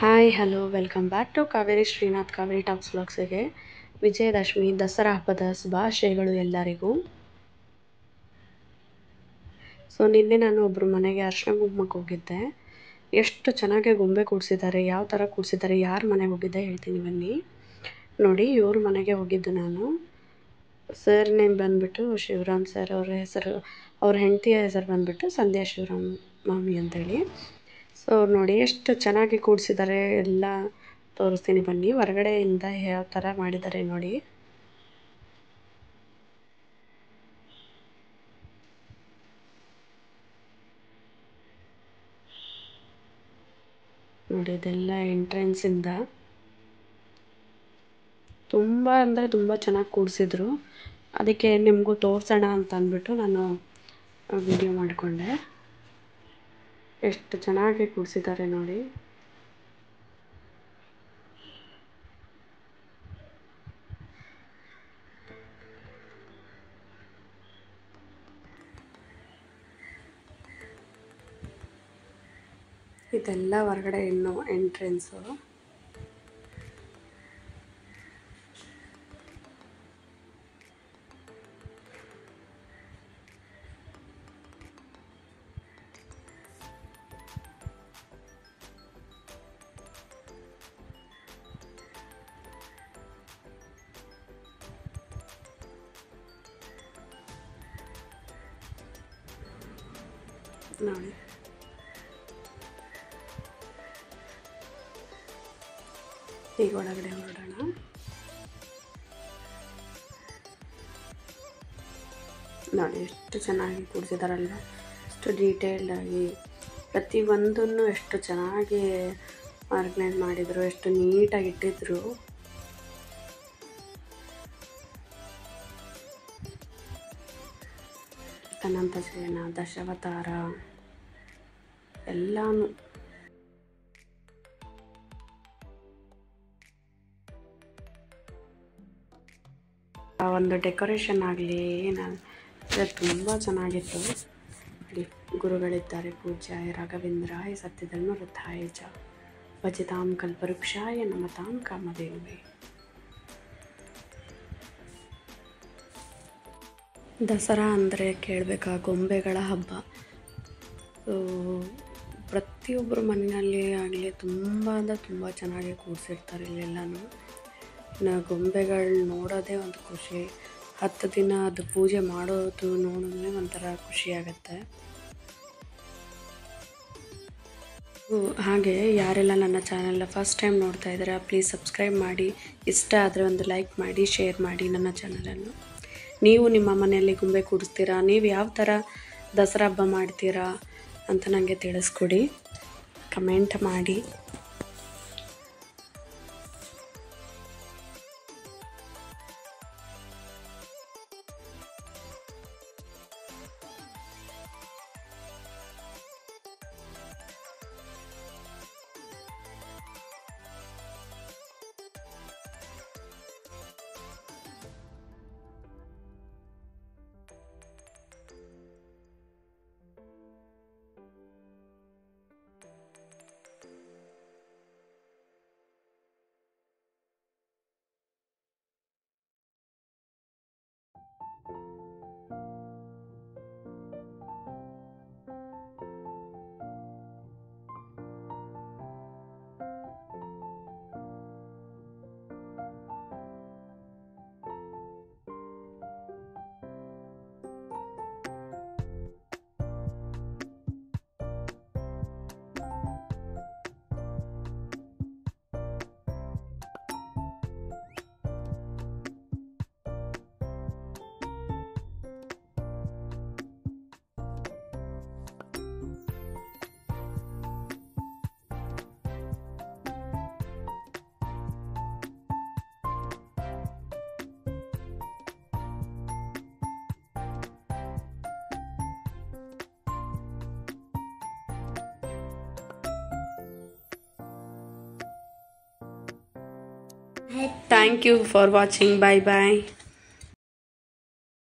Hi hello welcome back to Kaveri Srinath Kaveri talks ವ್ಲಾಗ್ಸಿಗೆ ವಿಜಯದಶಮಿ ದಸರಾ ಹಬ್ಬದ ಶುಭಾಶಯಗಳು ಎಲ್ಲರಿಗೂ. ಸೊ ನಿನ್ನೆ ನಾನು ಒಬ್ಬರು ಮನೆಗೆ ಅರ್ಶಿನ ಕುಂಕುಮಕ್ಕೆ ಹೋಗಿದ್ದೆ. ಎಷ್ಟು ಚೆನ್ನಾಗಿ ಗೊಂಬೆ ಕೂಡಿಸಿದ್ದಾರೆ, ಯಾವ ಥರ ಕೂಡಿಸಿದ್ದಾರೆ, ಯಾರ ಮನೆಗೆ ಹೋಗಿದ್ದೆ ಹೇಳ್ತೀನಿ ಬನ್ನಿ. ನೋಡಿ, ಇವ್ರ ಮನೆಗೆ ಹೋಗಿದ್ದು ನಾನು. ಸರ್ ನೇಮ್ ಬಂದುಬಿಟ್ಟು ಶಿವರಾಮ್ ಸರ್, ಅವ್ರ ಹೆಂಡತಿಯ ಹೆಸರು ಬಂದುಬಿಟ್ಟು ಸಂಧ್ಯಾ ಶಿವರಾಮ್ ಮಾಮಿ ಅಂತೇಳಿ. ಸೊ ನೋಡಿ ಎಷ್ಟು ಚೆನ್ನಾಗಿ ಕೂಡಿಸಿದ್ದಾರೆ, ಎಲ್ಲ ತೋರಿಸ್ತೀನಿ ಬನ್ನಿ. ಹೊರಗಡೆಯಿಂದ ಯಾವ ಥರ ಮಾಡಿದ್ದಾರೆ ನೋಡಿ. ನೋಡಿ ಇದೆಲ್ಲ ಎಂಟ್ರೆನ್ಸಿಂದ ತುಂಬ ಅಂದರೆ ತುಂಬ ಚೆನ್ನಾಗಿ ಕೂಡಿಸಿದ್ರು. ಅದಕ್ಕೆ ನಿಮಗೂ ತೋರಿಸೋಣ ಅಂತ ಅಂದ್ಬಿಟ್ಟು ನಾನು ವಿಡಿಯೋ ಮಾಡಿಕೊಂಡೆ. ಎಷ್ಟು ಚೆನ್ನಾಗಿ ಕೂಡಿಸಿದ್ದಾರೆ ನೋಡಿ. ಇದೆಲ್ಲ ಹೊರಗಡೆ ಇನ್ನು ಎಂಟ್ರೆನ್ಸು. ನೋಡಿ ಈಗ ಒಳಗಡೆ ಹೊರಡೋಣ. ನೋಡಿ ಎಷ್ಟು ಚೆನ್ನಾಗಿ ಕೂಡಿಸಿದಾರಲ್ವ, ಎಷ್ಟು ಡೀಟೇಲ್ಡಾಗಿ ಪ್ರತಿಯೊಂದನ್ನು ಎಷ್ಟು ಚೆನ್ನಾಗಿ ಆರ್ಗನೈಸ್ ಮಾಡಿದರು, ಎಷ್ಟು ನೀಟಾಗಿ ಇಟ್ಟಿದ್ರು. ಅನಂತ ಶಯನ, ದಶಾವತಾರ ಎಲ್ಲಾನು ಒಂದು ಡೆಕೋರೇಷನ್ ಆಗಲಿ ಏನಾಗಲಿ ತುಂಬ ಚೆನ್ನಾಗಿತ್ತು. ಗುರುಗಳಿದ್ದಾರೆ, ಪೂಜ್ಯಾಯ ರಾಘವೇಂದ್ರಾಯ ಸತ್ಯಧರ್ಮ ವೃದ್ಧಾಯ ಚ ಭಜತಾಂ ಕಲ್ಪವೃಕ್ಷಾಯ ನಮತಾಂ ಕಾಮಧೇನುವೇ. ದಸರಾ ಅಂದರೆ ಕೇಳಬೇಕಾ, ಗೊಂಬೆಗಳ ಹಬ್ಬ. ಪ್ರತಿಯೊಬ್ಬರ ಮನೆಯಲ್ಲಿ ಆಗಲಿ ತುಂಬ ಅಂದರೆ ತುಂಬ ಚೆನ್ನಾಗಿ ಕೂಡಿಸಿರ್ತಾರೆ ಇಲ್ಲೆಲ್ಲನೂ. ಗೊಂಬೆಗಳು ನೋಡೋದೇ ಒಂದು ಖುಷಿ. 10 ದಿನ ಅದು ಪೂಜೆ ಮಾಡೋದು ನೋಡಿದ್ರೆ ಒಂಥರ ಖುಷಿಯಾಗತ್ತೆ. ಹಾಗೆ ಯಾರೆಲ್ಲ ನನ್ನ ಚಾನಲ್ನ ಫಸ್ಟ್ ಟೈಮ್ ನೋಡ್ತಾ ಇದ್ದೀರಾ ಪ್ಲೀಸ್ ಸಬ್ಸ್ಕ್ರೈಬ್ ಮಾಡಿ, ಇಷ್ಟ ಆದರೆ ಒಂದು ಲೈಕ್ ಮಾಡಿ, ಶೇರ್ ಮಾಡಿ ನನ್ನ ಚಾನಲನ್ನು. ನೀವು ನಿಮ್ಮ ಮನೆಯಲ್ಲಿ ಗೊಂಬೆ ಕೂಡಿಸ್ತೀರಾ, ನೀವು ಯಾವ ಥರ ದಸರಾ ಹಬ್ಬ ಮಾಡ್ತೀರಾ ಅಂತ ನನಗೆ ತಿಳಿಸ್ಕೊಡಿ, ಕಮೆಂಟ್ ಮಾಡಿ. Thank you for watching. Bye bye.